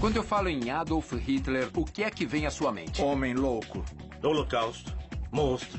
Quando eu falo em Adolf Hitler, o que é que vem à sua mente? Homem louco. Holocausto. Monstro.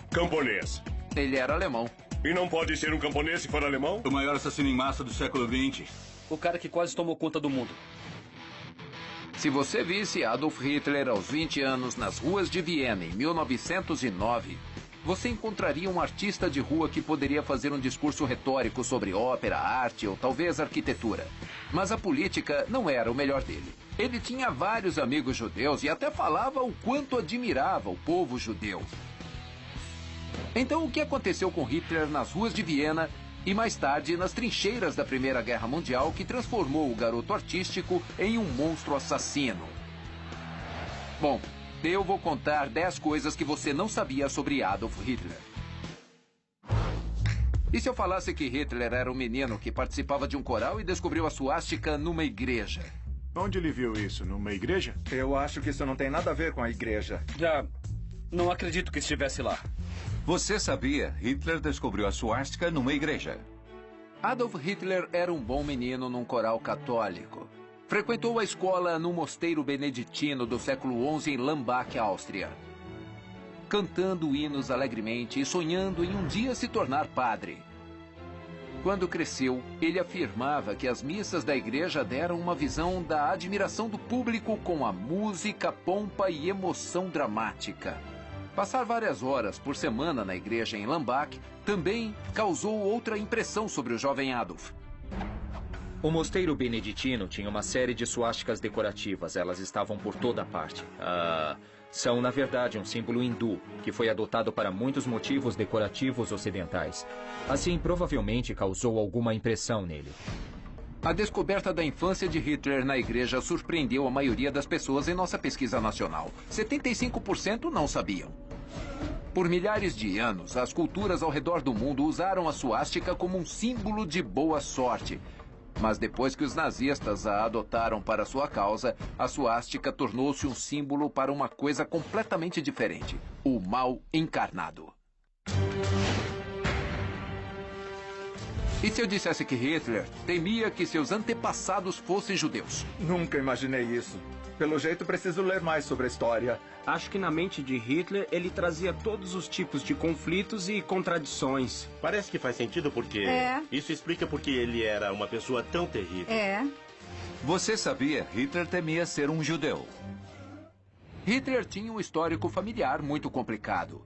Camponês. Ele era alemão. E não pode ser um camponês se for alemão? O maior assassino em massa do século XX. O cara que quase tomou conta do mundo. Se você visse Adolf Hitler aos 20 anos nas ruas de Viena em 1909, você encontraria um artista de rua que poderia fazer um discurso retórico sobre ópera, arte ou talvez arquitetura. Mas a política não era o melhor dele. Ele tinha vários amigos judeus e até falava o quanto admirava o povo judeu. Então, o que aconteceu com Hitler nas ruas de Viena e mais tarde nas trincheiras da Primeira Guerra Mundial que transformou o garoto artístico em um monstro assassino? Bom, eu vou contar 10 coisas que você não sabia sobre Adolf Hitler. E se eu falasse que Hitler era um menino que participava de um coral e descobriu a suástica numa igreja? Onde ele viu isso? Numa igreja? Eu acho que isso não tem nada a ver com a igreja. Já não acredito que estivesse lá. Você sabia? Hitler descobriu a suástica numa igreja. Adolf Hitler era um bom menino num coral católico. Frequentou a escola no mosteiro beneditino do século XI em Lambach, Áustria. Cantando hinos alegremente e sonhando em um dia se tornar padre. Quando cresceu, ele afirmava que as missas da igreja deram uma visão da admiração do público com a música, pompa e emoção dramática. Passar várias horas por semana na igreja em Lambach também causou outra impressão sobre o jovem Adolf. O mosteiro beneditino tinha uma série de suásticas decorativas. Elas estavam por toda parte. São, na verdade, um símbolo hindu, que foi adotado para muitos motivos decorativos ocidentais. Assim, provavelmente causou alguma impressão nele. A descoberta da infância de Hitler na igreja surpreendeu a maioria das pessoas em nossa pesquisa nacional. 75% não sabiam. Por milhares de anos, as culturas ao redor do mundo usaram a suástica como um símbolo de boa sorte. Mas depois que os nazistas a adotaram para sua causa, a suástica tornou-se um símbolo para uma coisa completamente diferente: o mal encarnado. E se eu dissesse que Hitler temia que seus antepassados fossem judeus? Nunca imaginei isso. Pelo jeito, preciso ler mais sobre a história. Acho que na mente de Hitler, ele trazia todos os tipos de conflitos e contradições. Parece que faz sentido porque... Isso explica porque ele era uma pessoa tão terrível. Você sabia? Hitler temia ser um judeu. Hitler tinha um histórico familiar muito complicado.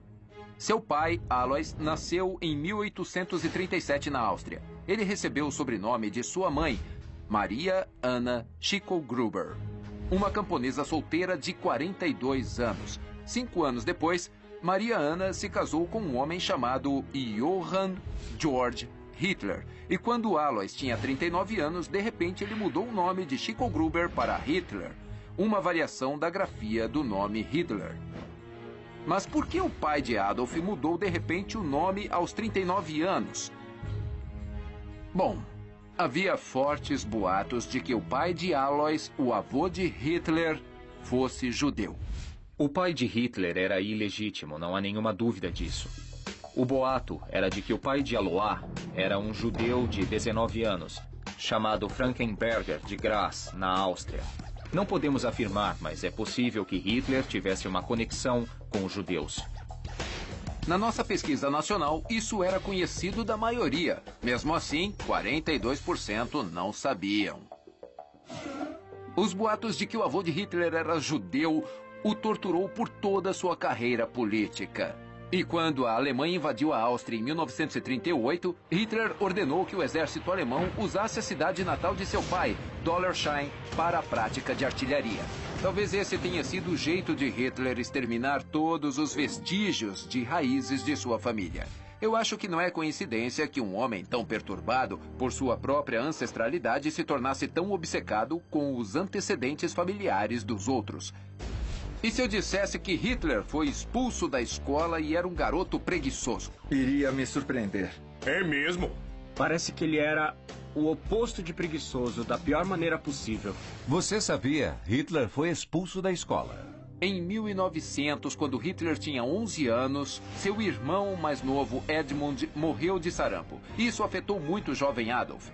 Seu pai, Alois, nasceu em 1837 na Áustria. Ele recebeu o sobrenome de sua mãe, Maria Anna Schicklgruber, uma camponesa solteira de 42 anos. 5 anos depois, Maria Anna se casou com um homem chamado Johann Georg Hitler. E quando Alois tinha 39 anos, de repente ele mudou o nome de Schicklgruber para Hitler, uma variação da grafia do nome Hitler. Mas por que o pai de Adolf mudou de repente o nome aos 39 anos? Bom, havia fortes boatos de que o pai de Alois, o avô de Hitler, fosse judeu. O pai de Hitler era ilegítimo, não há nenhuma dúvida disso. O boato era de que o pai de Alois era um judeu de 19 anos, chamado Frankenberger de Graz, na Áustria. Não podemos afirmar, mas é possível que Hitler tivesse uma conexão com os judeus. Na nossa pesquisa nacional, isso era conhecido da maioria. Mesmo assim, 42% não sabiam. Os boatos de que o avô de Hitler era judeu o torturou por toda a sua carreira política. E quando a Alemanha invadiu a Áustria em 1938, Hitler ordenou que o exército alemão usasse a cidade natal de seu pai, Dollersheim, para a prática de artilharia. Talvez esse tenha sido o jeito de Hitler exterminar todos os vestígios de raízes de sua família. Eu acho que não é coincidência que um homem tão perturbado por sua própria ancestralidade se tornasse tão obcecado com os antecedentes familiares dos outros. E se eu dissesse que Hitler foi expulso da escola e era um garoto preguiçoso? Iria me surpreender. É mesmo? Parece que ele era o oposto de preguiçoso, da pior maneira possível. Você sabia? Hitler foi expulso da escola. Em 1900, quando Hitler tinha 11 anos, seu irmão mais novo, Edmund, morreu de sarampo. Isso afetou muito o jovem Adolf.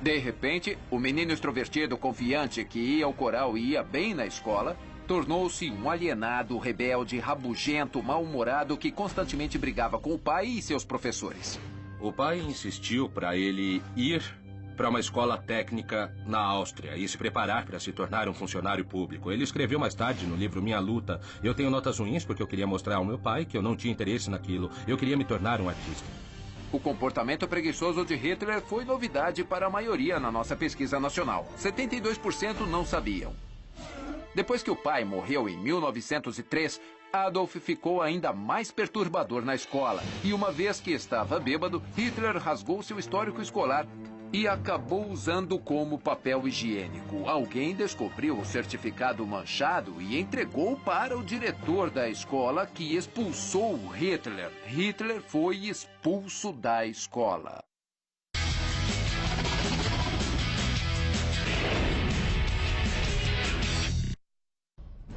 De repente, o menino extrovertido, confiante, que ia ao coral e ia bem na escola, tornou-se um alienado, rebelde, rabugento, mal-humorado que constantemente brigava com o pai e seus professores. O pai insistiu para ele ir para uma escola técnica na Áustria e se preparar para se tornar um funcionário público. Ele escreveu mais tarde no livro Minha Luta: eu tenho notas ruins porque eu queria mostrar ao meu pai que eu não tinha interesse naquilo. Eu queria me tornar um artista. O comportamento preguiçoso de Hitler foi novidade para a maioria na nossa pesquisa nacional. 72% não sabiam. Depois que o pai morreu em 1903, Adolf ficou ainda mais perturbador na escola. E uma vez que estava bêbado, Hitler rasgou seu histórico escolar e acabou usando como papel higiênico. Alguém descobriu o certificado manchado e entregou para o diretor da escola, que expulsou Hitler. Hitler foi expulso da escola.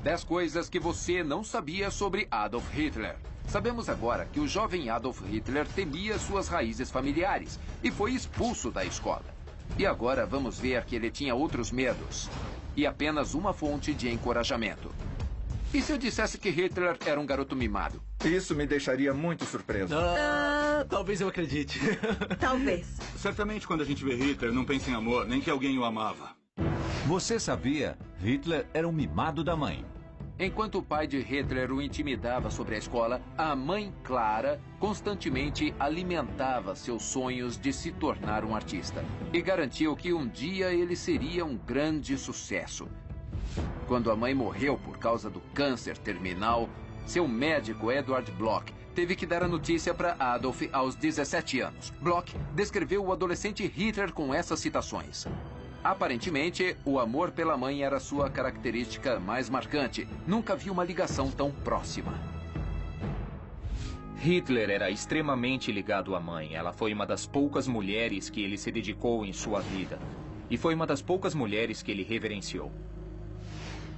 Dez coisas que você não sabia sobre Adolf Hitler. Sabemos agora que o jovem Adolf Hitler temia suas raízes familiares e foi expulso da escola. E agora vamos ver que ele tinha outros medos e apenas uma fonte de encorajamento. E se eu dissesse que Hitler era um garoto mimado? Isso me deixaria muito surpreso. Talvez eu acredite. Talvez. Certamente quando a gente vê Hitler, não pensa em amor, nem que alguém o amava. Você sabia? Hitler era um mimado da mãe. Enquanto o pai de Hitler o intimidava sobre a escola, a mãe Clara constantemente alimentava seus sonhos de se tornar um artista e garantiu que um dia ele seria um grande sucesso. Quando a mãe morreu por causa do câncer terminal, seu médico Edward Bloch teve que dar a notícia para Adolf aos 17 anos. Bloch descreveu o adolescente Hitler com essas citações. Aparentemente, o amor pela mãe era sua característica mais marcante. Nunca vi uma ligação tão próxima. Hitler era extremamente ligado à mãe. Ela foi uma das poucas mulheres que ele se dedicou em sua vida. E foi uma das poucas mulheres que ele reverenciou.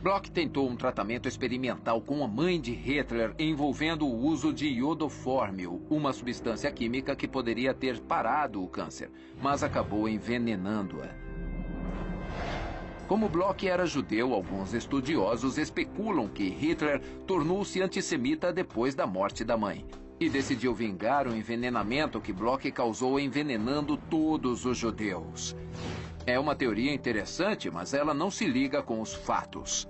Bloch tentou um tratamento experimental com a mãe de Hitler envolvendo o uso de iodoformil, uma substância química que poderia ter parado o câncer, mas acabou envenenando-a. Como Bloch era judeu, alguns estudiosos especulam que Hitler tornou-se antissemita depois da morte da mãe e decidiu vingar o envenenamento que Bloch causou envenenando todos os judeus. É uma teoria interessante, mas ela não se liga com os fatos.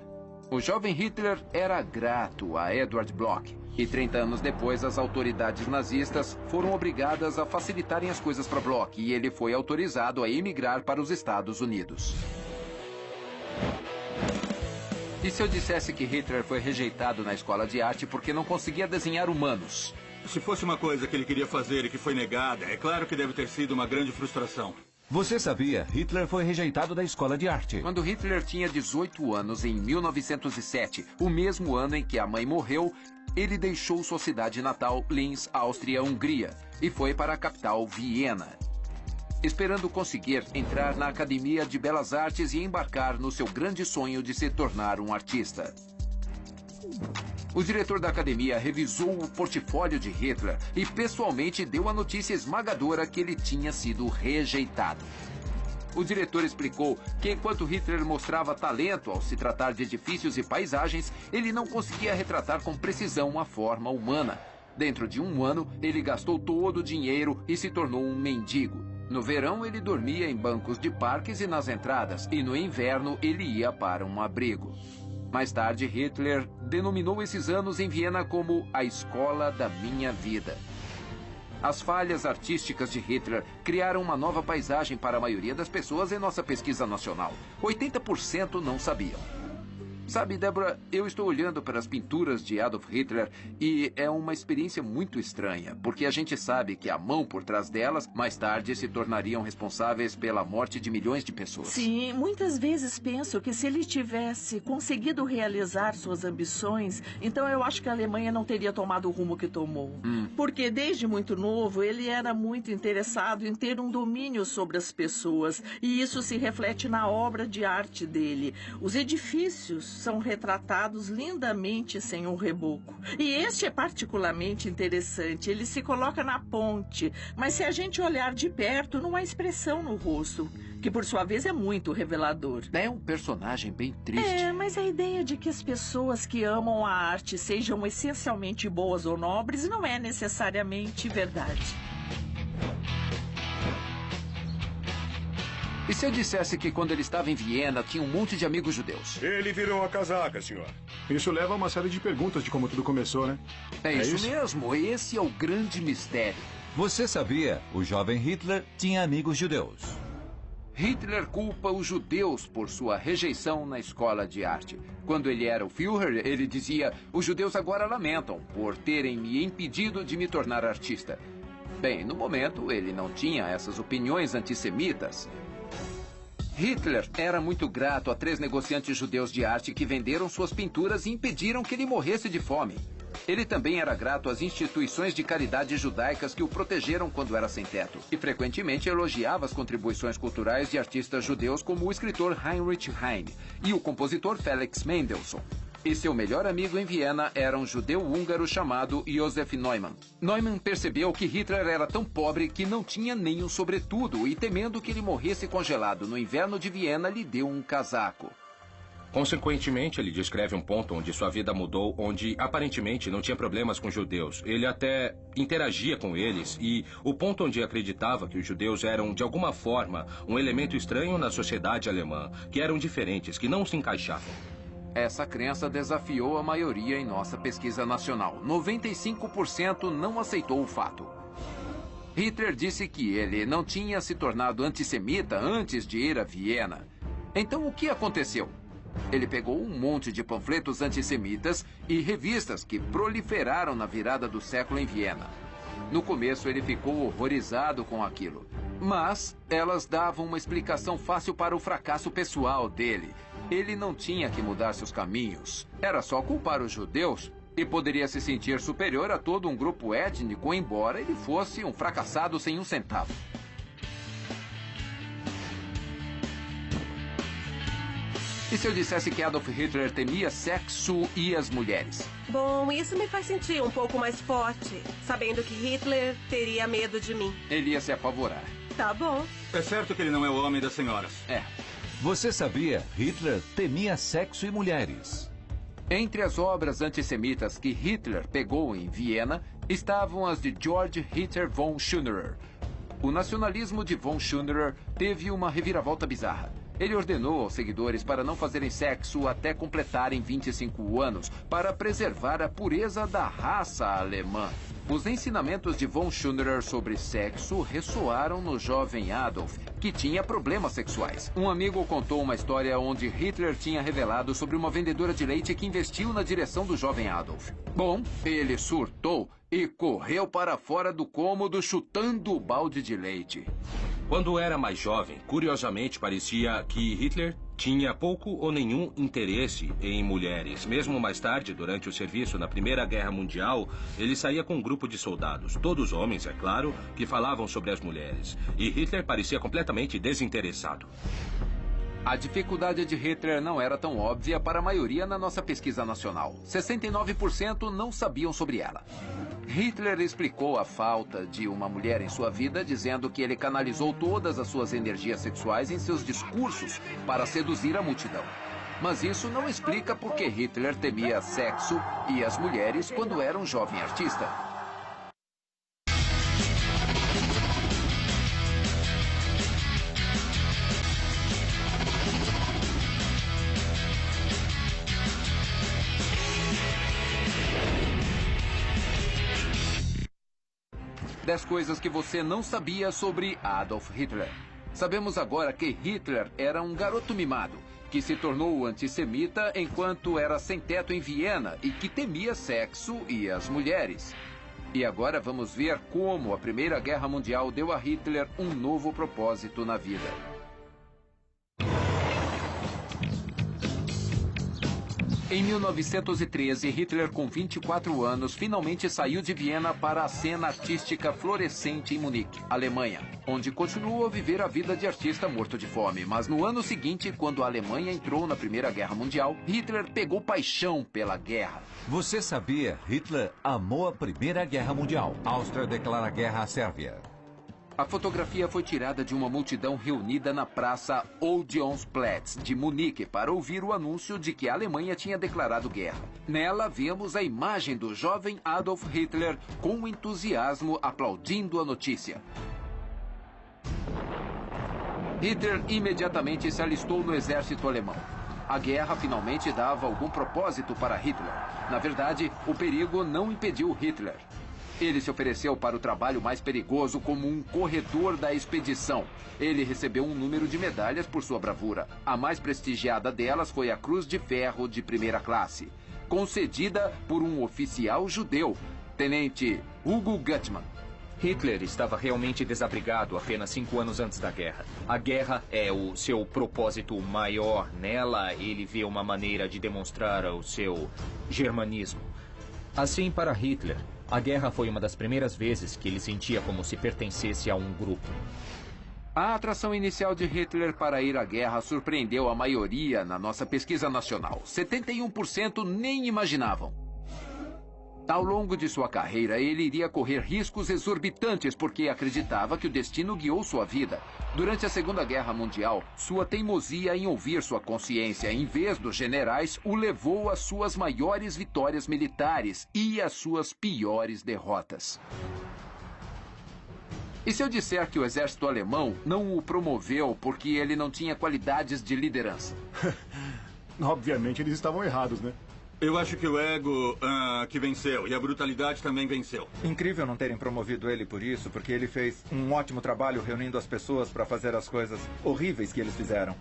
O jovem Hitler era grato a Edward Bloch e 30 anos depois as autoridades nazistas foram obrigadas a facilitarem as coisas para Bloch e ele foi autorizado a emigrar para os Estados Unidos. E se eu dissesse que Hitler foi rejeitado na escola de arte porque não conseguia desenhar humanos? Se fosse uma coisa que ele queria fazer e que foi negada, é claro que deve ter sido uma grande frustração. Você sabia? Hitler foi rejeitado da escola de arte. Quando Hitler tinha 18 anos, em 1907, o mesmo ano em que a mãe morreu, ele deixou sua cidade natal, Linz, Áustria, Hungria, e foi para a capital, Viena, esperando conseguir entrar na Academia de Belas Artes e embarcar no seu grande sonho de se tornar um artista. O diretor da academia revisou o portfólio de Hitler e pessoalmente deu a notícia esmagadora que ele tinha sido rejeitado. O diretor explicou que enquanto Hitler mostrava talento ao se tratar de edifícios e paisagens, ele não conseguia retratar com precisão a forma humana. Dentro de um ano, ele gastou todo o dinheiro e se tornou um mendigo. No verão, ele dormia em bancos de parques e nas entradas, e no inverno, ele ia para um abrigo. Mais tarde, Hitler denominou esses anos em Viena como a escola da minha vida. As falhas artísticas de Hitler criaram uma nova paisagem para a maioria das pessoas em nossa pesquisa nacional. 80% não sabiam. Sabe, Deborah, eu estou olhando para as pinturas de Adolf Hitler e é uma experiência muito estranha, porque a gente sabe que a mão por trás delas, mais tarde, se tornariam responsáveis pela morte de milhões de pessoas. Sim, muitas vezes penso que se ele tivesse conseguido realizar suas ambições, então eu acho que a Alemanha não teria tomado o rumo que tomou. Porque desde muito novo, ele era muito interessado em ter um domínio sobre as pessoas, e isso se reflete na obra de arte dele. Os edifícios são retratados lindamente sem um reboco. E este é particularmente interessante. Ele se coloca na ponte, mas se a gente olhar de perto, não há expressão no rosto. que por sua vez é muito revelador. É um personagem bem triste. Mas a ideia de que as pessoas que amam a arte sejam essencialmente boas ou nobres não é necessariamente verdade. E se eu dissesse que quando ele estava em Viena tinha um monte de amigos judeus? Ele virou uma casaca, senhor. Isso leva a uma série de perguntas de como tudo começou, né? É isso mesmo. Esse é o grande mistério. Você sabia? O jovem Hitler tinha amigos judeus. Hitler culpa os judeus por sua rejeição na escola de arte. Quando ele era o Führer, ele dizia: os judeus agora lamentam por terem me impedido de me tornar artista. Bem, no momento, ele não tinha essas opiniões antissemitas. Hitler era muito grato a 3 negociantes judeus de arte que venderam suas pinturas e impediram que ele morresse de fome. Ele também era grato às instituições de caridade judaicas que o protegeram quando era sem teto. E frequentemente elogiava as contribuições culturais de artistas judeus como o escritor Heinrich Heine e o compositor Felix Mendelssohn. E seu melhor amigo em Viena era um judeu húngaro chamado Josef Neumann. Neumann percebeu que Hitler era tão pobre que não tinha nem um sobretudo e, temendo que ele morresse congelado no inverno de Viena, lhe deu um casaco. Consequentemente, ele descreve um ponto onde sua vida mudou, onde aparentemente não tinha problemas com judeus. Ele até interagia com eles e o ponto onde acreditava que os judeus eram, de alguma forma, um elemento estranho na sociedade alemã, que eram diferentes, que não se encaixavam. Essa crença desafiou a maioria em nossa pesquisa nacional. 95% não aceitou o fato. Hitler disse que ele não tinha se tornado antissemita antes de ir a Viena. Então o que aconteceu? Ele pegou um monte de panfletos antissemitas e revistas que proliferaram na virada do século em Viena. No começo ele ficou horrorizado com aquilo, mas elas davam uma explicação fácil para o fracasso pessoal dele. Ele não tinha que mudar seus caminhos. Era só culpar os judeus e poderia se sentir superior a todo um grupo étnico, embora ele fosse um fracassado sem um centavo. E se eu dissesse que Adolf Hitler temia sexo e as mulheres? Bom, isso me faz sentir um pouco mais forte, sabendo que Hitler teria medo de mim. Ele ia se apavorar. Tá bom. É certo que ele não é o homem das senhoras. É. Você sabia? Hitler temia sexo e mulheres. Entre as obras antissemitas que Hitler pegou em Viena estavam as de Georg Ritter von Schünerer. O nacionalismo de von Schünerer teve uma reviravolta bizarra. Ele ordenou aos seguidores para não fazerem sexo até completarem 25 anos, para preservar a pureza da raça alemã. Os ensinamentos de von Schünerer sobre sexo ressoaram no jovem Adolf, que tinha problemas sexuais. Um amigo contou uma história onde Hitler tinha revelado sobre uma vendedora de leite que investiu na direção do jovem Adolf. Bom, ele surtou e correu para fora do cômodo chutando o balde de leite. Quando era mais jovem, curiosamente parecia que Hitler tinha pouco ou nenhum interesse em mulheres. Mesmo mais tarde, durante o serviço na Primeira Guerra Mundial, ele saía com um grupo de soldados, todos homens, é claro, que falavam sobre as mulheres. E Hitler parecia completamente desinteressado. A dificuldade de Hitler não era tão óbvia para a maioria na nossa pesquisa nacional. 69% não sabiam sobre ela. Hitler explicou a falta de uma mulher em sua vida, dizendo que ele canalizou todas as suas energias sexuais em seus discursos para seduzir a multidão. Mas isso não explica por que Hitler temia sexo e as mulheres quando era um jovem artista. Das coisas que você não sabia sobre Adolf Hitler. Sabemos agora que Hitler era um garoto mimado, que se tornou antissemita enquanto era sem teto em Viena e que temia sexo e as mulheres. E agora vamos ver como a Primeira Guerra Mundial deu a Hitler um novo propósito na vida. Em 1913, Hitler, com 24 anos, finalmente saiu de Viena para a cena artística florescente em Munique, Alemanha, onde continuou a viver a vida de artista morto de fome. Mas no ano seguinte, quando a Alemanha entrou na Primeira Guerra Mundial, Hitler pegou paixão pela guerra. Você sabia? Hitler amou a Primeira Guerra Mundial. A Áustria declara guerra à Sérvia. A fotografia foi tirada de uma multidão reunida na praça Odeonsplatz de Munique para ouvir o anúncio de que a Alemanha tinha declarado guerra. Nela vemos a imagem do jovem Adolf Hitler com entusiasmo aplaudindo a notícia. Hitler imediatamente se alistou no exército alemão. A guerra finalmente dava algum propósito para Hitler. Na verdade, o perigo não impediu Hitler. Ele se ofereceu para o trabalho mais perigoso como um corredor da expedição. Ele recebeu um número de medalhas por sua bravura. A mais prestigiada delas foi a Cruz de Ferro de primeira classe, concedida por um oficial judeu, Tenente Hugo Gutmann. Hitler estava realmente desabrigado apenas 5 anos antes da guerra. A guerra é o seu propósito maior. Nela, ele vê uma maneira de demonstrar o seu germanismo. Assim, para Hitler, a guerra foi uma das primeiras vezes que ele sentia como se pertencesse a um grupo. A atração inicial de Hitler para ir à guerra surpreendeu a maioria na nossa pesquisa nacional. 71% nem imaginavam. Ao longo de sua carreira, ele iria correr riscos exorbitantes porque acreditava que o destino guiou sua vida. Durante a Segunda Guerra Mundial, sua teimosia em ouvir sua consciência em vez dos generais o levou às suas maiores vitórias militares e às suas piores derrotas. E se eu disser que o exército alemão não o promoveu porque ele não tinha qualidades de liderança? Obviamente eles estavam errados, né? Eu acho que o ego que venceu e a brutalidade também venceu. Incrível não terem promovido ele por isso, porque ele fez um ótimo trabalho reunindo as pessoas para fazer as coisas horríveis que eles fizeram.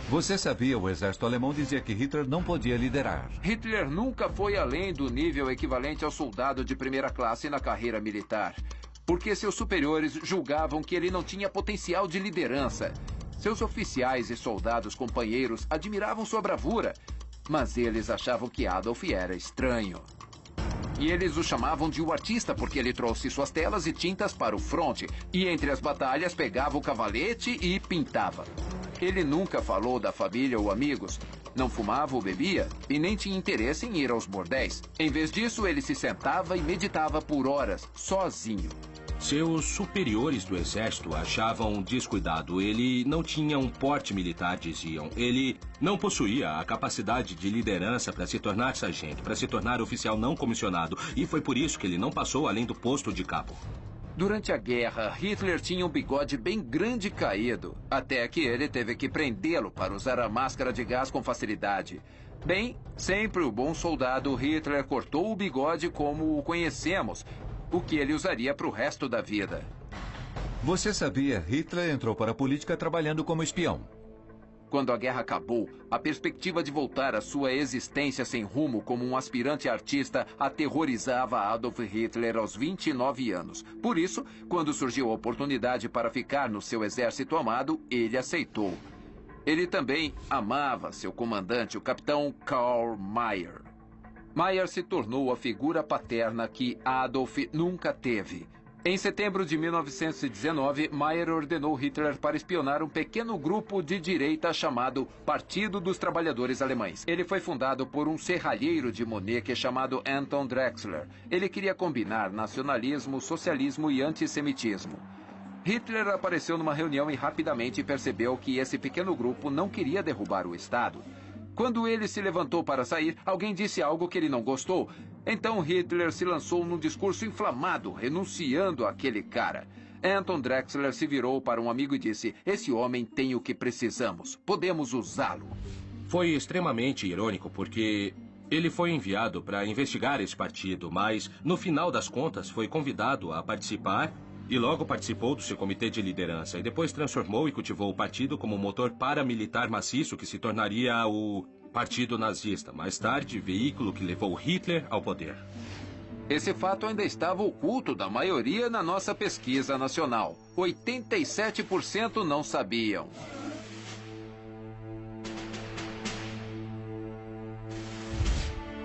Você sabia, o exército alemão dizia que Hitler não podia liderar. Hitler nunca foi além do nível equivalente ao soldado de primeira classe na carreira militar, porque seus superiores julgavam que ele não tinha potencial de liderança. Seus oficiais e soldados companheiros admiravam sua bravura, mas eles achavam que Adolf era estranho. E eles o chamavam de o artista porque ele trouxe suas telas e tintas para o fronte, e entre as batalhas pegava o cavalete e pintava. Ele nunca falou da família ou amigos, não fumava ou bebia, e nem tinha interesse em ir aos bordéis. Em vez disso, ele se sentava e meditava por horas, sozinho. Seus superiores do exército achavam descuidado. Ele não tinha um porte militar, diziam. Ele não possuía a capacidade de liderança para se tornar sargento, para se tornar oficial não comissionado. E foi por isso que ele não passou além do posto de cabo. Durante a guerra, Hitler tinha um bigode bem grande e caído, até que ele teve que prendê-lo para usar a máscara de gás com facilidade. Bem, sempre o bom soldado, Hitler cortou o bigode como o conhecemos, o que ele usaria para o resto da vida. Você sabia, Hitler entrou para a política trabalhando como espião. Quando a guerra acabou, a perspectiva de voltar à sua existência sem rumo como um aspirante artista aterrorizava Adolf Hitler aos 29 anos. Por isso, quando surgiu a oportunidade para ficar no seu exército amado, ele aceitou. Ele também amava seu comandante, o capitão Karl Mayr. Mayr se tornou a figura paterna que Adolf nunca teve. Em setembro de 1919, Mayr ordenou Hitler para espionar um pequeno grupo de direita chamado Partido dos Trabalhadores Alemães. Ele foi fundado por um serralheiro de Munique chamado Anton Drexler. Ele queria combinar nacionalismo, socialismo e antissemitismo. Hitler apareceu numa reunião e rapidamente percebeu que esse pequeno grupo não queria derrubar o Estado. Quando ele se levantou para sair, alguém disse algo que ele não gostou. Então Hitler se lançou num discurso inflamado, renunciando àquele cara. Anton Drexler se virou para um amigo e disse: "Esse homem tem o que precisamos. Podemos usá-lo." Foi extremamente irônico, porque ele foi enviado para investigar esse partido, mas, no final das contas, foi convidado a participar e logo participou do seu comitê de liderança. E depois transformou e cultivou o partido como motor paramilitar maciço que se tornaria o Partido Nazista. Mais tarde, veículo que levou Hitler ao poder. Esse fato ainda estava oculto da maioria na nossa pesquisa nacional. 87% não sabiam.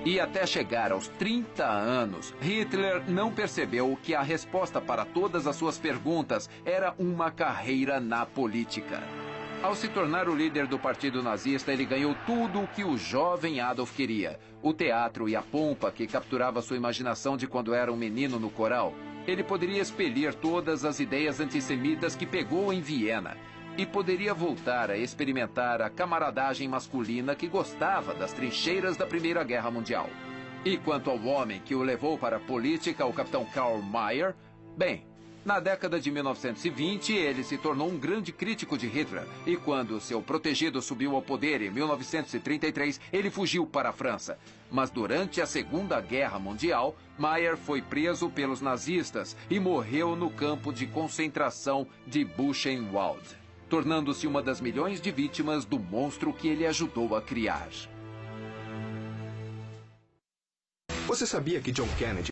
E até chegar aos 30 anos, Hitler não percebeu que a resposta para todas as suas perguntas era uma carreira na política. Ao se tornar o líder do partido nazista, ele ganhou tudo o que o jovem Adolf queria. O teatro e a pompa que capturava sua imaginação de quando era um menino no coral. Ele poderia expelir todas as ideias antissemitas que pegou em Viena. E poderia voltar a experimentar a camaradagem masculina que gostava das trincheiras da Primeira Guerra Mundial. E quanto ao homem que o levou para a política, o capitão Karl Mayr, bem, na década de 1920 ele se tornou um grande crítico de Hitler. E quando seu protegido subiu ao poder em 1933, ele fugiu para a França. Mas durante a Segunda Guerra Mundial, Mayr foi preso pelos nazistas e morreu no campo de concentração de Buchenwald, tornando-se uma das milhões de vítimas do monstro que ele ajudou a criar. Você sabia que John Kennedy